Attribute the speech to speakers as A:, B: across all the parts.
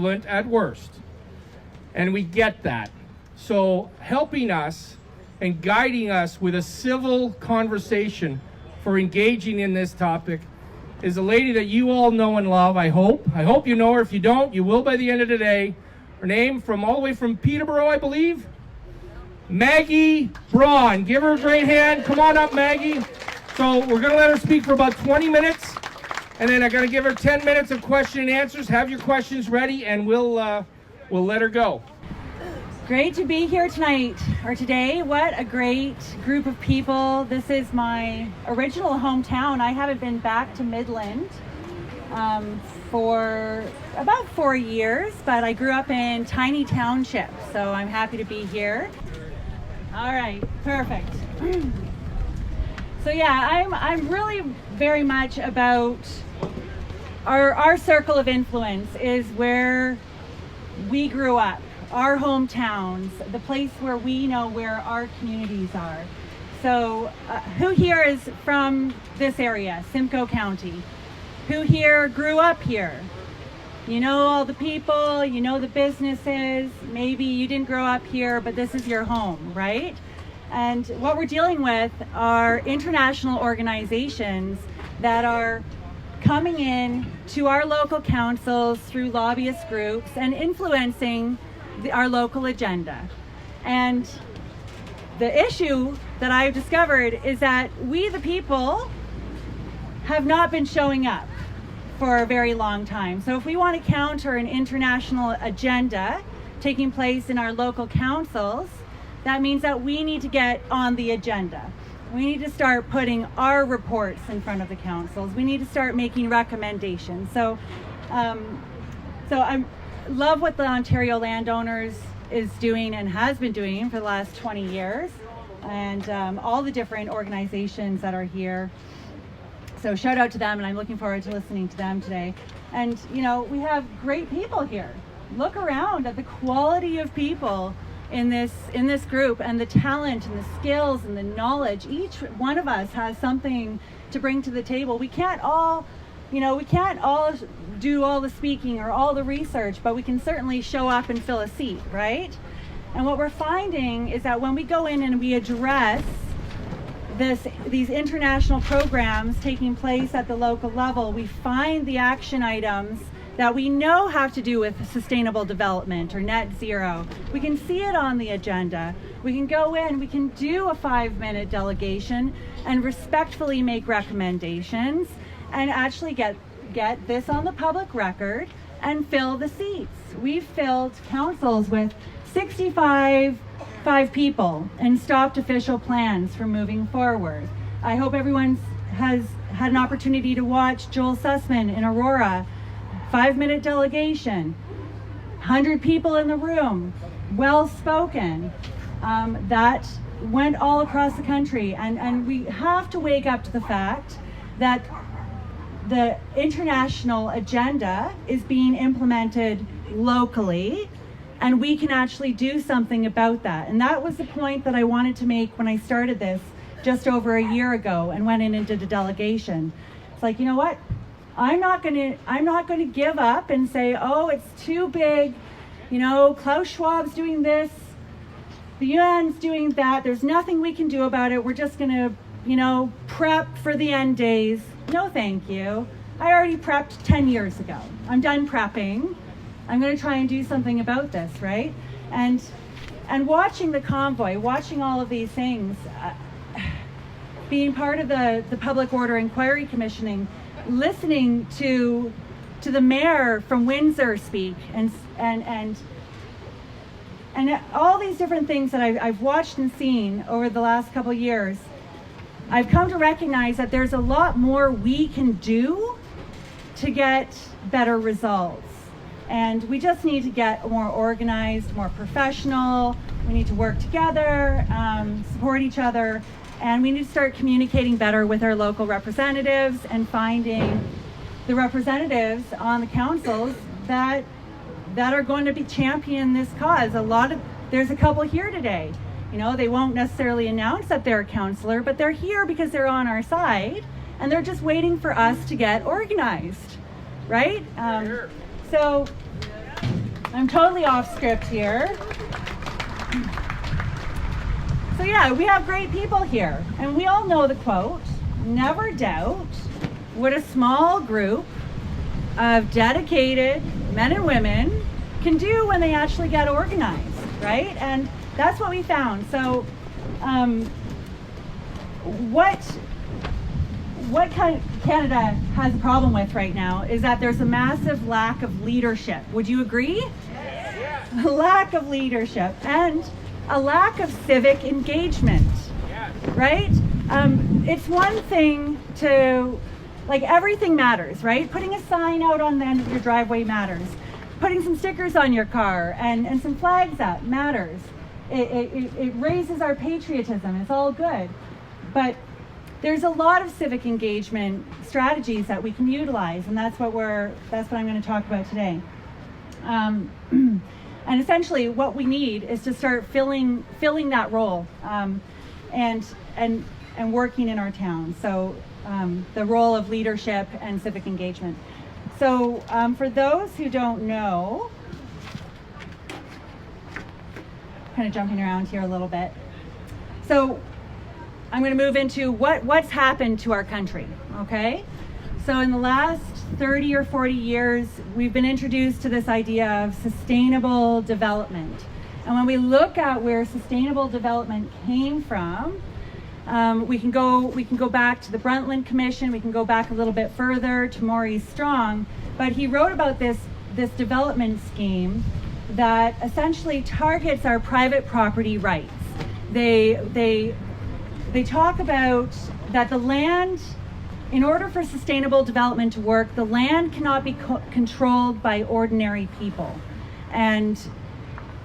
A: at worst. And we get that. So helping us and guiding us with a civil conversation for engaging in this topic is a lady that you all know and love, I hope. I hope you know her. If you don't, you will by the end of the day. Her name from all the way from Peterborough, I believe. Maggie Braun. Give her a great hand. Come on up, Maggie. So we're going to let her speak for about 20 minutes. And then I'm going to give her 10 minutes of question and answers. Have your questions ready, and we'll let her go.
B: Great to be here tonight, or today. What a great group of people. This is my original hometown. I haven't been back to Midland for about 4 years, but I grew up in tiny township, so I'm happy to be here. All right, perfect. So yeah, I'm really very much about our circle of influence is where we grew up. Our hometowns, the place where we know where our communities are. So who here is from this area, Simcoe County? Who here grew up here? You know all the people, you know the businesses. Maybe you didn't grow up here, but this is your home, right? And what we're dealing with are international organizations that are coming in to our local councils through lobbyist groups and influencing our local agenda. And the issue that I've discovered is that we, the people, have not been showing up for a very long time. So if we want to counter an international agenda taking place in our local councils, that means that we need to get on the agenda. We need to start putting our reports in front of the councils. We need to start making recommendations. So I love what the Ontario Landowners is doing and has been doing for the last 20 years, and all the different organizations that are here. So shout out to them, and I'm looking forward to listening to them today. And you know, we have great people here. Look around at the quality of people in this group, and the talent and the skills and the knowledge. Each one of us has something to bring to the table. We can't all do all the speaking or all the research, but we can certainly show up and fill a seat, right? And what we're finding is that when we go in and we address these international programs taking place at the local level, we find the action items that we know have to do with sustainable development or net zero. We can see it on the agenda. We can go in, we can do a 5-minute delegation and respectfully make recommendations and actually get this on the public record and fill the seats. We've filled councils with 65 people and stopped official plans from moving forward. I hope everyone has had an opportunity to watch Joel Sussman in Aurora. 5-minute delegation, 100 people in the room, well spoken. That went all across the country, and we have to wake up to the fact that the international agenda is being implemented locally, and we can actually do something about that. And that was the point that I wanted to make when I started this just over a year ago and went in and did a delegation. It's like, you know what? I'm not going to give up and say, oh, it's too big. You know, Klaus Schwab's doing this, the UN's doing that. There's nothing we can do about it. We're just going to, you know, prep for the end days. No, thank you. I already prepped 10 years ago. I'm done prepping. I'm going to try and do something about this, right? And watching the convoy, watching all of these things, being part of the Public Order Inquiry Commissioning, listening to the mayor from Windsor speak, and all these different things that I've watched and seen over the last couple of years, I've come to recognize that there's a lot more we can do to get better results. And we just need to get more organized, more professional. We need to work together, support each other, and we need to start communicating better with our local representatives and finding the representatives on the councils that are going to be championing this cause. There's a couple here today. You know, they won't necessarily announce that they're a councillor, but they're here because they're on our side, and they're just waiting for us to get organized, right? So I'm totally off script here. So yeah, we have great people here, and we all know the quote, never doubt what a small group of dedicated men and women can do when they actually get organized, right? And that's what we found. So what Canada has a problem with right now is that there's a massive lack of leadership. Would you agree? Yes. A lack of leadership and a lack of civic engagement, yes. Right? It's one thing to, like, everything matters, right? Putting a sign out on the end of your driveway matters. Putting some stickers on your car and some flags up matters. It raises our patriotism. It's all good. But there's a lot of civic engagement strategies that we can utilize, and that's what I'm going to talk about today. And essentially, what we need is to start filling that role and working in our town. So the role of leadership and civic engagement. So for those who don't know, kind of jumping around here a little bit. So I'm going to move into what's happened to our country, okay? So in the last 30 or 40 years, we've been introduced to this idea of sustainable development. And when we look at where sustainable development came from, we can go back to the Brundtland Commission, we can go back a little bit further to Maurice Strong, but he wrote about this development scheme that essentially targets our private property rights. They talk about that the land, in order for sustainable development to work, the land cannot be controlled by ordinary people. And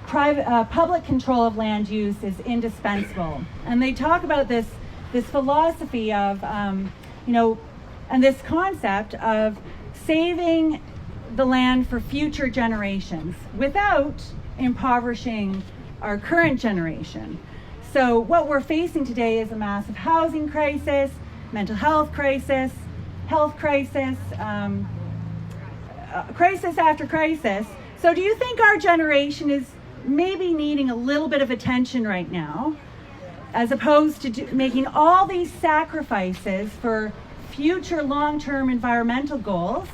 B: public control of land use is indispensable. And they talk about this philosophy of, and this concept of saving the land for future generations without impoverishing our current generation. So what we're facing today is a massive housing crisis, mental health crisis, crisis after crisis. So do you think our generation is maybe needing a little bit of attention right now, as opposed to making all these sacrifices for future long-term environmental goals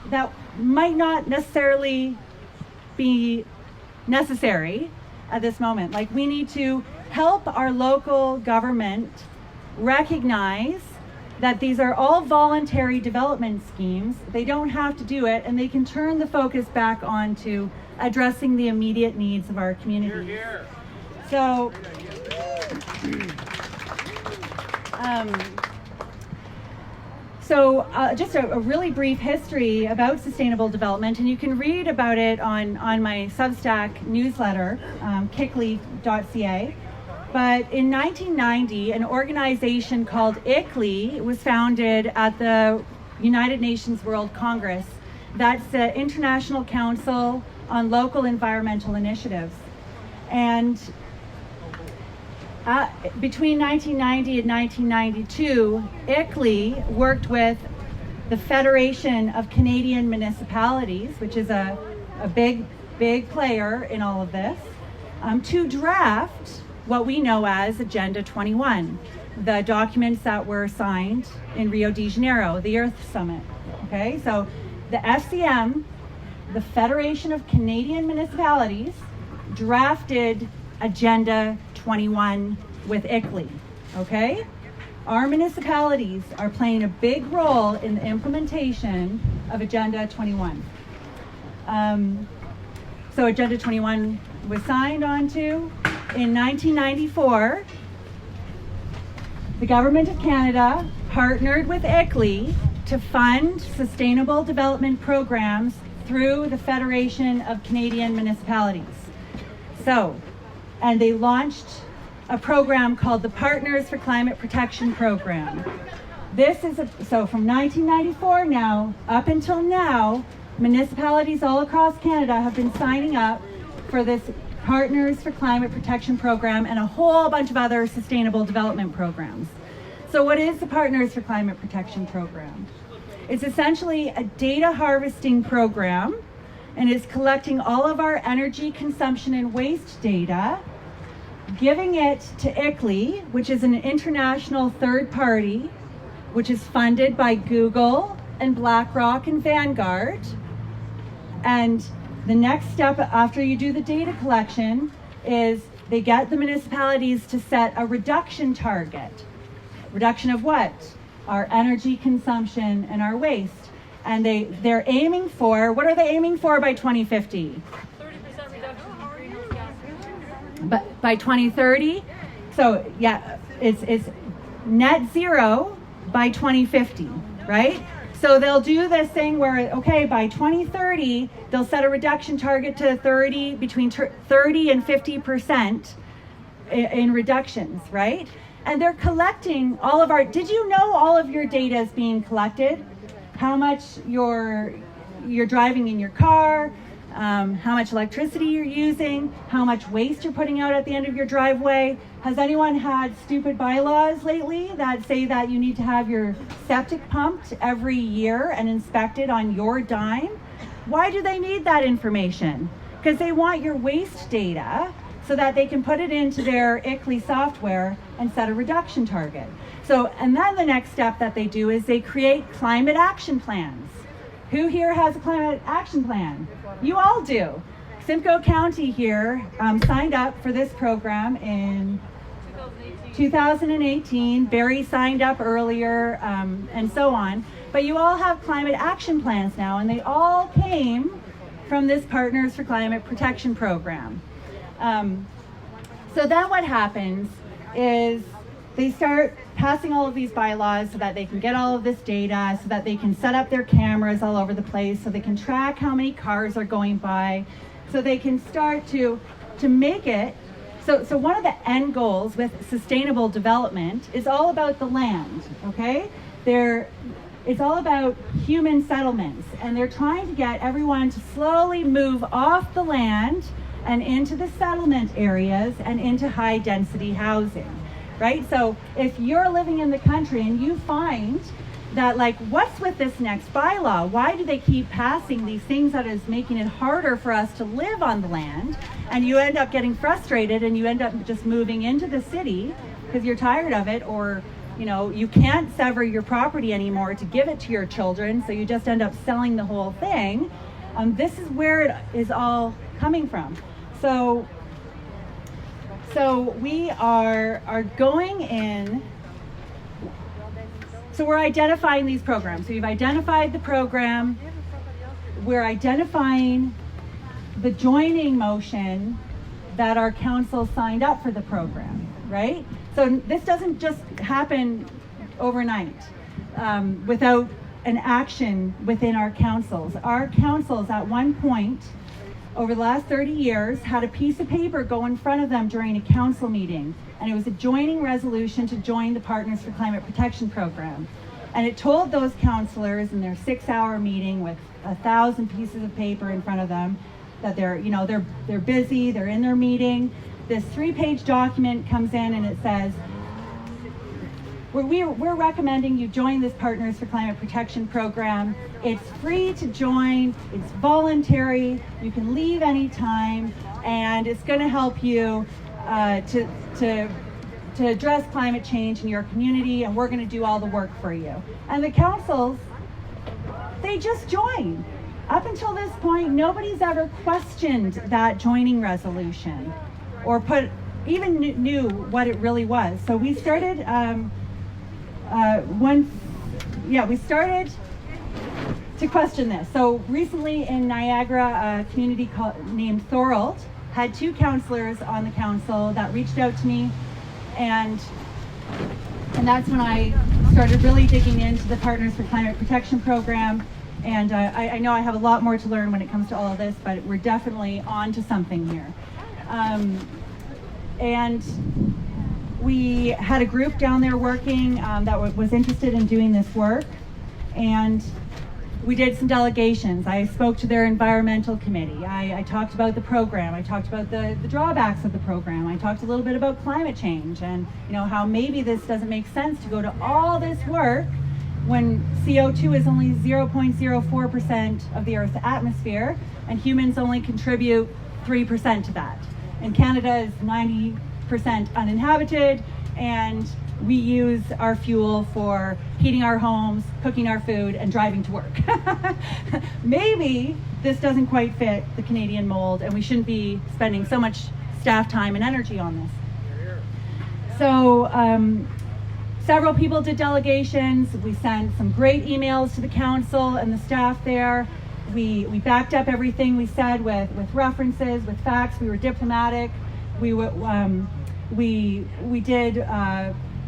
B: that might not necessarily be necessary at this moment? Like, we need to help our local government recognize that these are all voluntary development schemes. They don't have to do it, and they can turn the focus back onto addressing the immediate needs of our communities. Hear, hear. So, just a really brief history about sustainable development, and you can read about it on my Substack newsletter, kickley.ca. But in 1990, an organization called ICLEI was founded at the United Nations World Congress. That's the International Council on Local Environmental Initiatives. And between 1990 and 1992, ICLEI worked with the Federation of Canadian Municipalities, which is a big player in all of this, to draft what we know as Agenda 21, the documents that were signed in Rio de Janeiro, the Earth Summit. Okay, so the FCM, the Federation of Canadian Municipalities, drafted Agenda 21 with ICLEI. Okay, our municipalities are playing a big role in the implementation of Agenda 21. So Agenda 21 was signed onto. In 1994, the Government of Canada partnered with ICLEI to fund sustainable development programs through the Federation of Canadian Municipalities. So, and they launched a program called the Partners for Climate Protection Program. This is so from 1994 now, up until now, municipalities all across Canada have been signing up for this Partners for Climate Protection Program and a whole bunch of other sustainable development programs. So what is the Partners for Climate Protection Program? It's essentially a data harvesting program and it's collecting all of our energy consumption and waste data, giving it to ICLEI, which is an international third party, which is funded by Google and BlackRock and Vanguard. And the next step after you do the data collection is they get the municipalities to set a reduction target. Reduction of what? Our energy consumption and our waste. And they're aiming for, what are they aiming for by 2050?
C: 30% reduction in greenhouse gas emissions.
B: But by 2030, so yeah, it's net zero by 2050, right? So they'll do this thing where, okay, by 2030, they'll set a reduction target to between 30 and 50% in reductions, right? And they're collecting all of our, did you know all of your data is being collected? How much you're driving in your car, how much electricity you're using, how much waste you're putting out at the end of your driveway. Has anyone had stupid bylaws lately that say that you need to have your septic pumped every year and inspected on your dime? Why do they need that information? Because they want your waste data so that they can put it into their ICLEI software and set a reduction target. So, and then the next step that they do is they create climate action plans. Who here has a climate action plan? You all do. Simcoe County here signed up for this program in 2018. Barry signed up earlier, and so on. But you all have climate action plans now, and they all came from this Partners for Climate Protection program. So then what happens is they start passing all of these bylaws so that they can get all of this data, so that they can set up their cameras all over the place, so they can track how many cars are going by, so they can start to make it. So one of the end goals with sustainable development is all about the land, okay? It's all about human settlements, and they're trying to get everyone to slowly move off the land and into the settlement areas and into high density housing. Right? So if you're living in the country and you find that, like, what's with this next bylaw? Why do they keep passing these things that is making it harder for us to live on the land? And you end up getting frustrated and you end up just moving into the city because you're tired of it, or you can't sever your property anymore to give it to your children, so you just end up selling the whole thing. This is where it is all coming from. So we are going in, so we're identifying these programs. So we've identified the program, we're identifying the joining motion that our council signed up for the program, right? So this doesn't just happen overnight without an action within our councils. Our councils at one point over the last 30 years had a piece of paper go in front of them during a council meeting, and it was a joining resolution to join the Partners for Climate Protection program. And it told those councillors in their 6-hour meeting with 1,000 pieces of paper in front of them that they're busy, they're in their meeting. This 3-page document comes in and it says, we're recommending you join this Partners for Climate Protection program. It's free to join, it's voluntary, you can leave anytime, and it's going to help you to address climate change in your community, and we're going to do all the work for you. And the councils, they just join. Up until this point, nobody's ever questioned that joining resolution or even knew what it really was. So we started we started to question this. So recently in Niagara, a community named Thorold had 2 councillors on the council that reached out to me, and that's when I started really digging into the Partners for Climate Protection program. And I know I have a lot more to learn when it comes to all of this, but we're definitely on to something here. And we had a group down there working that was interested in doing this work, and we did some delegations. I spoke to their environmental committee. I talked about the program. I talked about the drawbacks of the program. I talked a little bit about climate change and how maybe this doesn't make sense to go to all this work when CO2 is only 0.04% of the Earth's atmosphere, and humans only contribute 3% to that. And Canada is 90% uninhabited, and we use our fuel for heating our homes, cooking our food, and driving to work. Maybe this doesn't quite fit the Canadian mold, and we shouldn't be spending so much staff time and energy on this. So several people did delegations. We sent some great emails to the council and the staff there. We backed up everything we said with references, with facts. We were diplomatic. We did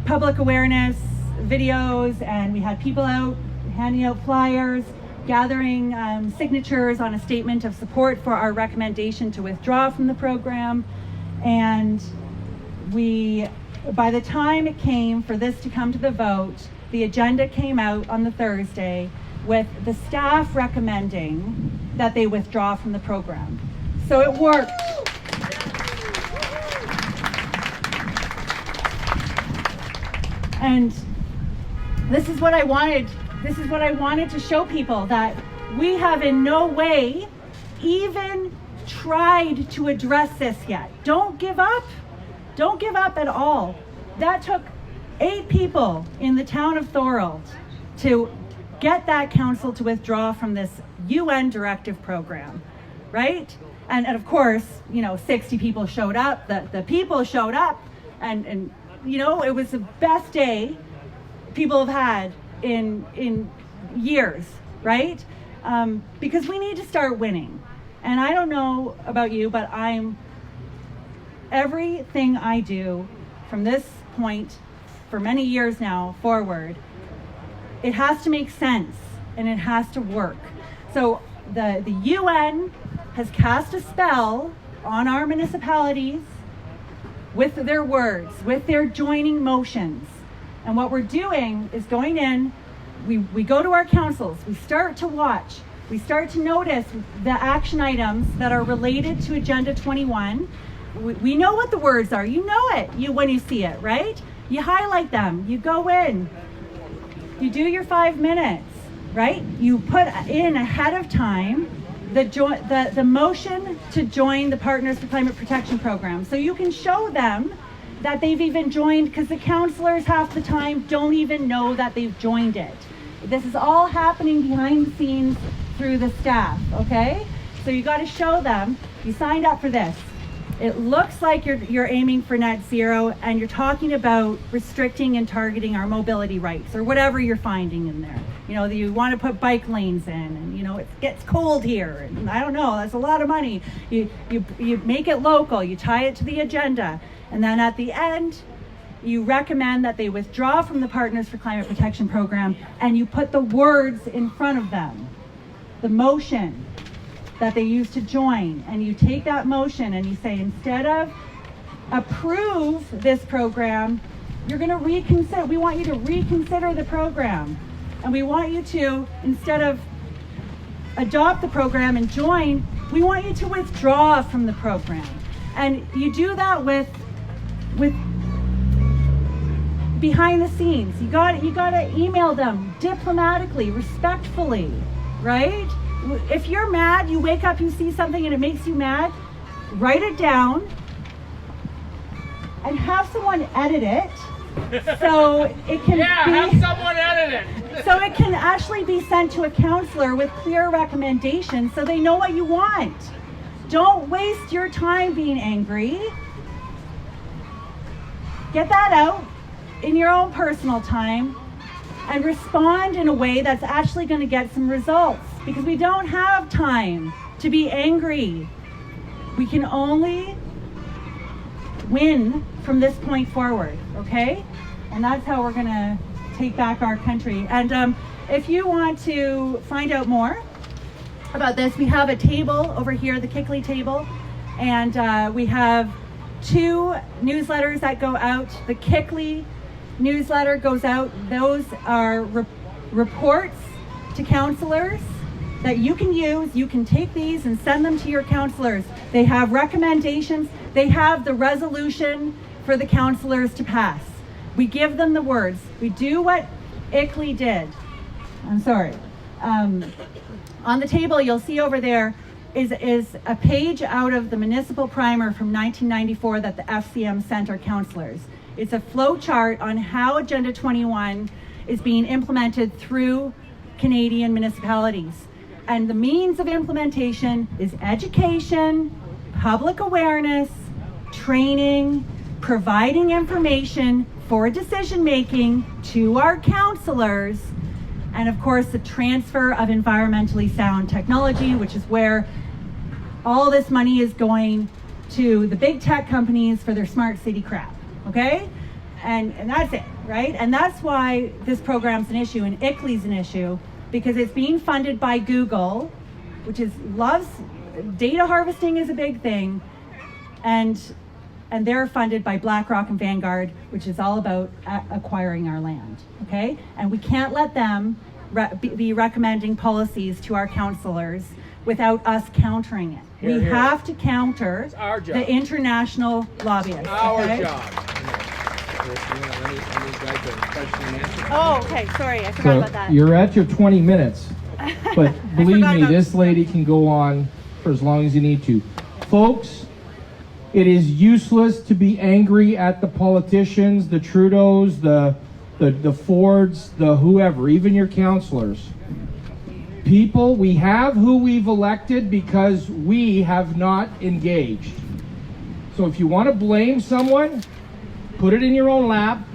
B: public awareness videos, and we had people out handing out flyers, gathering signatures on a statement of support for our recommendation to withdraw from the program. And by the time it came for this to come to the vote, the agenda came out on the Thursday with the staff recommending that they withdraw from the program. So it worked. And this is what I wanted. This is what I wanted to show people, that we have in no way even tried to address this yet. Don't give up. Don't give up at all. That took 8 people in the town of Thorold to get that council to withdraw from this UN directive program, right? And of course, 60 people showed up. The people showed up, and it was the best day people have had in years, right? Because we need to start winning. And I don't know about you, but everything I do from this point for many years now forward, it has to make sense and it has to work. So the UN has cast a spell on our municipalities with their words, with their joining motions. And what we're doing is going in, we go to our councils, we start to watch, we start to notice the action items that are related to Agenda 21. We know what the words are. You know it when you see it, right? You highlight them. You go in. You do your 5 minutes, right? You put in ahead of time the motion to join the Partners for Climate Protection Program. So you can show them that they've even joined, because the councillors half the time don't even know that they've joined it. This is all happening behind the scenes through the staff, okay? So you got to show them you signed up for this. It looks like you're aiming for net zero, and you're talking about restricting and targeting our mobility rights, or whatever you're finding in there. You want to put bike lanes in, and it gets cold here, and I don't know, that's a lot of money. You make it local, you tie it to the agenda, and then at the end, you recommend that they withdraw from the Partners for Climate Protection Program, and you put the words in front of them, the motion that they use to join, and you take that motion and you say, instead of approve this program, you're going to reconsider. We want you to reconsider the program, and we want you to, instead of adopt the program and join, we want you to withdraw from the program. And you do that with behind the scenes. You got to email them diplomatically, respectfully, right? If you're mad, you wake up, you see something and it makes you mad, write it down and have someone edit it so it can
A: have someone edit it.
B: So it can actually be sent to a counselor with clear recommendations so they know what you want. Don't waste your time being angry. Get that out in your own personal time and respond in a way that's actually going to get some results, because we don't have time to be angry. We can only win from this point forward, okay? And that's how we're going to take back our country. And if you want to find out more about this, we have a table over here, the Kickley table, and we have 2 newsletters that go out. The Kickley newsletter goes out. Those are reports to councillors that you can use. You can take these and send them to your councillors. They have recommendations. They have the resolution for the councillors to pass. We give them the words. We do what Ickley did. I'm sorry. On the table, you'll see over there is a page out of the municipal primer from 1994 that the FCM sent our councillors. It's a flow chart on how Agenda 21 is being implemented through Canadian municipalities. And the means of implementation is education, public awareness, training, providing information for decision making to our councillors, and of course the transfer of environmentally sound technology, which is where all this money is going to the big tech companies for their smart city crap, okay? And that's it, right? And that's why this program's an issue and ICLEI's an issue, because it's being funded by Google, which loves data harvesting is a big thing, and they're funded by BlackRock and Vanguard, which is all about acquiring our land, okay? And we can't let them be recommending policies to our councillors without us countering it.
A: Here,
B: we
A: here.
B: have to counter
A: It's our job.
B: the international lobbyists.
A: Our
B: okay?
A: job.
B: Oh, okay, sorry, I forgot about that.
A: You're at your 20 minutes, but believe
B: forgot
A: me,
B: about-
A: this lady can go on for as long as you need to. Folks, it is useless to be angry at the politicians, the Trudeaus, the Fords, the whoever, even your councillors. People, we have who we've elected because we have not engaged. So if you want to blame someone, put it in your own lap,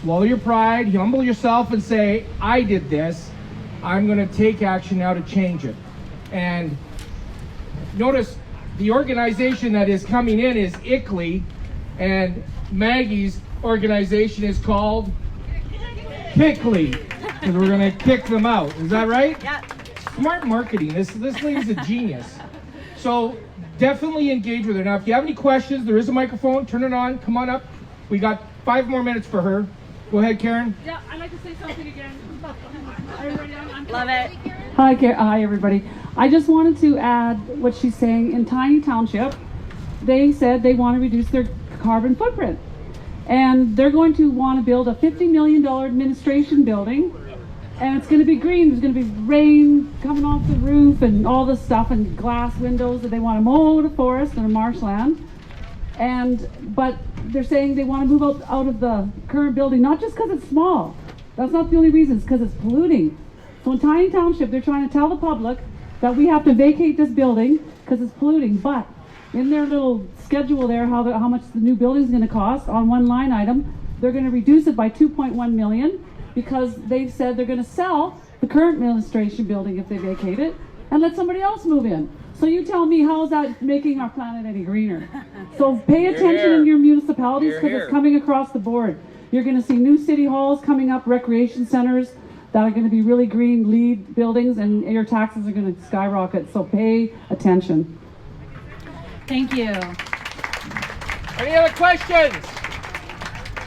A: swallow your pride, humble yourself and say, I did this, I'm going to take action now to change it. And notice the organization that is coming in is ICLEI, and Maggie's organization is called Kickley, because we're going to kick them out. Is that right?
B: Yeah.
A: Smart marketing. This lady's a genius. So definitely engage with her. Now, if you have any questions, there is a microphone. Turn it on. Come on up. We got 5 more minutes for her. Go ahead, Karen.
C: Yeah, I'd like to say something again. Are you ready? I'm
B: Love it.
D: Hi, everybody. I just wanted to add what she's saying. In Tiny Township, they said they want to reduce their carbon footprint. And they're going to want to build a $50 million administration building. And it's going to be green. There's going to be rain coming off the roof and all this stuff and glass windows. And they want to mow the forest and the marshland. But they're saying they want to move out of the current building, not just because it's small. That's not the only reason. It's because it's polluting. So in Tiny Township, they're trying to tell the public that we have to vacate this building because it's polluting. But in their little schedule there, how much the new building is going to cost on one line item, they're going to reduce it by $2.1 million because they've said they're going to sell the current administration building if they vacate it and let somebody else move in. So you tell me, how is that making our planet any greener? So pay attention in your municipalities because it's coming across the board. You're going to see new city halls coming up, recreation centers that are going to be really green LEED buildings, and your taxes are going to skyrocket. So pay attention.
B: Thank you.
A: Any other questions?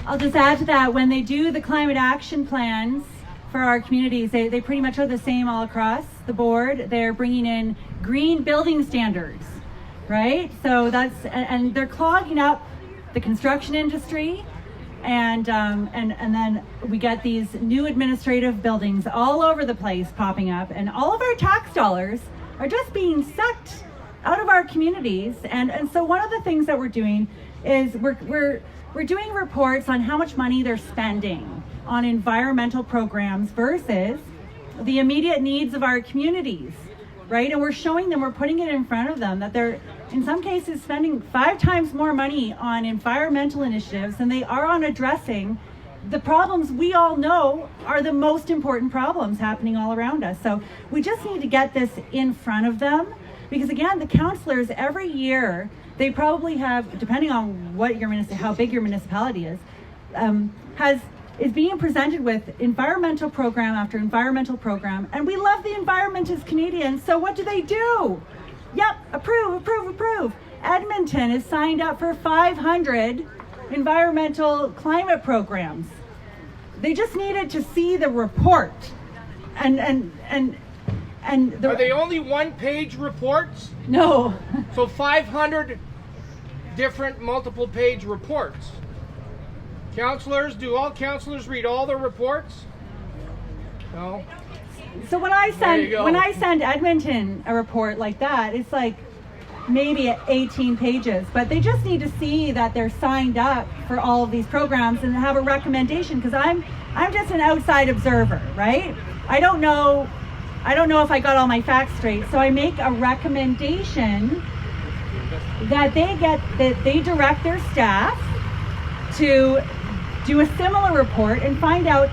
B: I'll just add to that, when they do the climate action plans for our communities, they pretty much are the same all across the board. They're bringing in green building standards, right? So and they're clogging up the construction industry, and then we get these new administrative buildings all over the place popping up, and all of our tax dollars are just being sucked out of our communities. And so one of the things that we're doing is we're doing reports on how much money they're spending on environmental programs versus the immediate needs of our communities, right? And we're showing them, we're putting it in front of them that they're in some cases spending 5 times more money on environmental initiatives than they are on addressing the problems we all know are the most important problems happening all around us. So we just need to get this in front of them, because again, the councillors every year, they probably have, depending on what your how big your municipality is, is being presented with environmental program after environmental program, and we love the environment as Canadians, so what do? Yep, approve. Edmonton is signed up for 500 environmental climate programs. They just needed to see the report, and
A: Are they only 1-page reports?
B: No.
A: So 500 different multiple-page reports. Councillors, do all councillors read all the reports? No.
B: So when I
A: There you go.
B: send Edmonton a report like that, it's like maybe 18 pages, but they just need to see that they're signed up for all of these programs and have a recommendation, because I'm just an outside observer, right? I don't know if I got all my facts straight, so I make a recommendation that they direct their staff to do a similar report and find out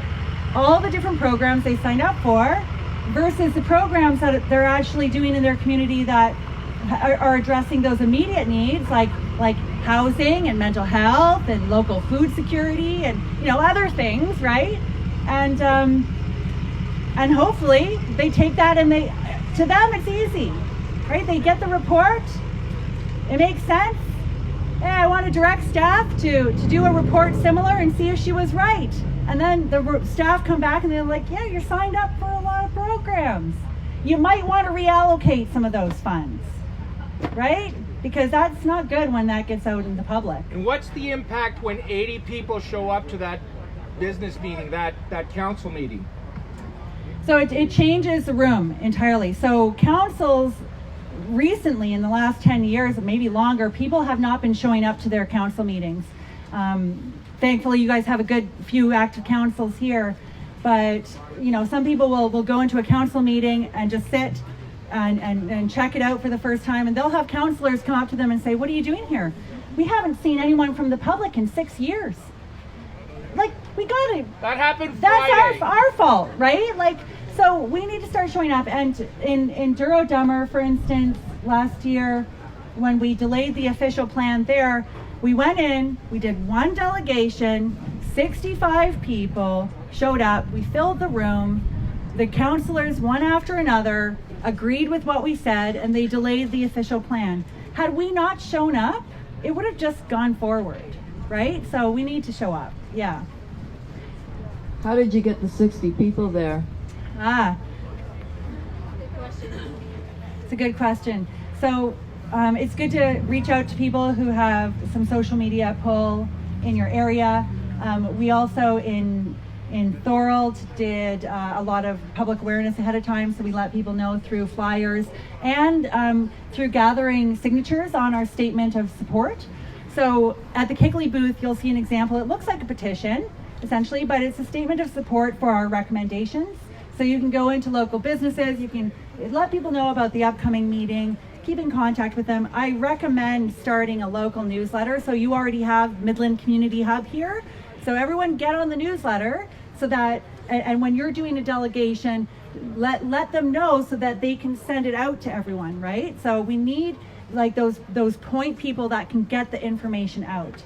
B: all the different programs they signed up for versus the programs that they're actually doing in their community that are addressing those immediate needs, like housing and mental health and local food security and other things, right? And hopefully they take that and to them it's easy, right? They get the report, it makes sense. Hey, I want to direct staff to do a report similar and see if she was right. And then the staff come back and they're like, yeah, you're signed up for a lot of programs. You might want to reallocate some of those funds, right? Because that's not good when that gets out in the public.
A: And what's the impact when 80 people show up to that business meeting, that council meeting?
B: So it changes the room entirely. So councils recently, in the last 10 years, maybe longer, people have not been showing up to their council meetings. Thankfully, you guys have a good few active councils here, but some people will go into a council meeting and just sit and check it out for the first time, and they'll have councillors come up to them and say, what are you doing here? We haven't seen anyone from the public in 6 years. Like, we got it.
A: That happened Friday.
B: That's our fault, right? Like, so we need to start showing up. And in Duro Dummer, for instance, last year, when we delayed the official plan there, we went in, we did one delegation, 65 people showed up, we filled the room, the councillors, one after another, agreed with what we said, and they delayed the official plan. Had we not shown up, it would have just gone forward, right? So we need to show up, yeah.
E: How did you get the 60 people there?
B: It's a good question. So it's good to reach out to people who have some social media pull in your area. We also in Thorold did a lot of public awareness ahead of time, so we let people know through flyers and through gathering signatures on our statement of support. So at the Kigley booth, you'll see an example. It looks like a petition, essentially, but it's a statement of support for our recommendations. So you can go into local businesses, you can let people know about the upcoming meeting, keep in contact with them. I recommend starting a local newsletter. So you already have Midland Community Hub here. So everyone get on the newsletter so that, and when you're doing a delegation, let them know so that they can send it out to everyone, right? So we need like those point people that can get the information out.